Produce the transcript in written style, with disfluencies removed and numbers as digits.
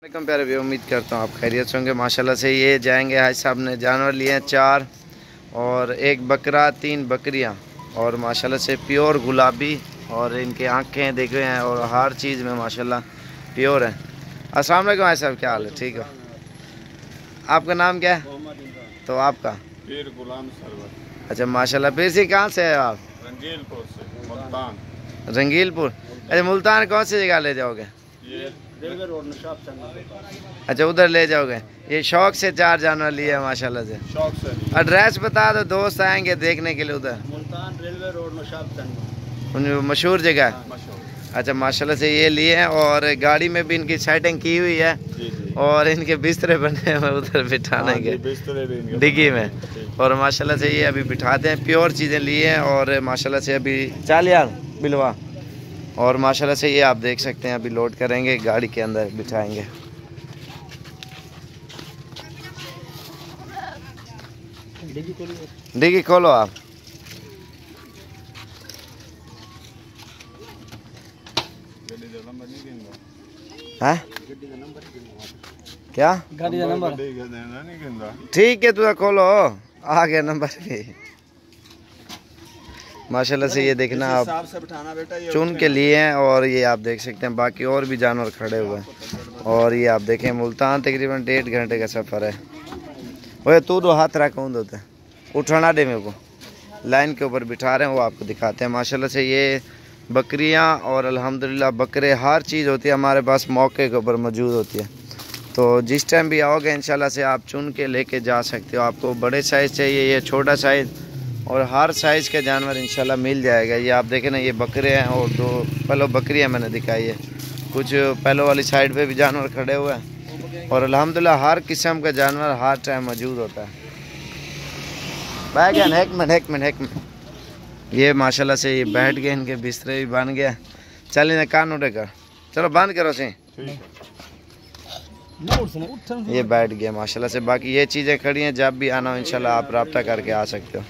वालेकुम प्यारे भी, उम्मीद करता हूँ आप खैरियत होंगे। माशाल्लाह से ये जाएंगे हाज साहब ने जानवर लिए हैं 4 और 1 बकरा 3 बकरियाँ और माशाल्लाह से प्योर गुलाबी और इनके आँखें देखे हैं और हर चीज़ में माशाल्लाह प्योर है। अस्सलाम वालेकुम हाज साहब, क्या हाल है? ठीक है। आपका नाम क्या है? तो आपका पीर गुलाम सरवर। अच्छा माशाल्लाह। पीर से कहाँ से है आप? रंगीलपुर से मुल्तान। रंगीलपुर। अच्छा मुल्तान कौन सी जगह ले जाओगे? ये रेलवे रोड नशाब चंगा। अच्छा उधर ले जाओगे। ये शौक से 4 जानवर लिए हैं माशाल्लाह से। शौक से। एड्रेस बता दो, दोस्त आएंगे देखने के लिए उधर। मुल्तान रेलवे रोड नशाब चंगा, मशहूर जगह है। मशहूर। अच्छा माशाल्लाह से ये लिए हैं और गाड़ी में भी इनकी सेटिंग की हुई है। जी जी। और इनके बिस्तरे बने हुए उधर बिठाने के बिस्तरे भी इनके डिग्गी में। और माशाल्लाह से ये अभी बिठाते हैं, प्योर चीज़ें लिए हैं और माशाल्लाह से अभी 4 यार बिलवा। और माशाल्लाह से ये आप देख सकते हैं अभी लोड करेंगे, गाड़ी के अंदर बिठाएंगे। डिग्गी खोलो आप। हैं क्या गाड़ी का नंबर ठीक है, तुझा खोलो आ गया नंबर भी। माशाल्लाह से ये देखना आप चुन के लिए हैं और ये आप देख सकते हैं बाकी और भी जानवर खड़े हुए हैं। और ये आप देखें मुल्तान तकरीबन 1.5 घंटे का सफ़र है। वह तू दो हाथ रख होते उठाना दे मेरे को, लाइन के ऊपर बिठा रहे हैं वो आपको दिखाते हैं। माशाल्लाह से ये बकरियां और अल्हम्दुलिल्लाह बकरे हर चीज़ होती है हमारे पास मौके के ऊपर मौजूद होती है। तो जिस टाइम भी आओगे इंशाल्लाह से आप चुन के लेके जा सकते हो। आपको बड़े साइज़ चाहिए या छोटा साइज़ और हर साइज़ के जानवर इंशाल्लाह मिल जाएगा। ये आप देखें ना, ये बकरे हैं और 2 पहलो बकरियां मैंने दिखाई है। कुछ पहलो वाली साइड पे भी जानवर खड़े हुए हैं और अल्हम्दुलिल्लाह हर किस्म का जानवर हर टाइम मौजूद होता है। बैठ गया, एक मिनट। ये माशाल्लाह से ये बैठ गए, इनके बिस्तरे भी बन गया। चल इन्हें कान उठे कर, चलो बंद करो से। ये बैठ गया माशाल्लाह से। बाकी ये चीज़ें खड़ी हैं, जब भी आना हो इंशाल्लाह आप रब्ता करके आ सकते हो।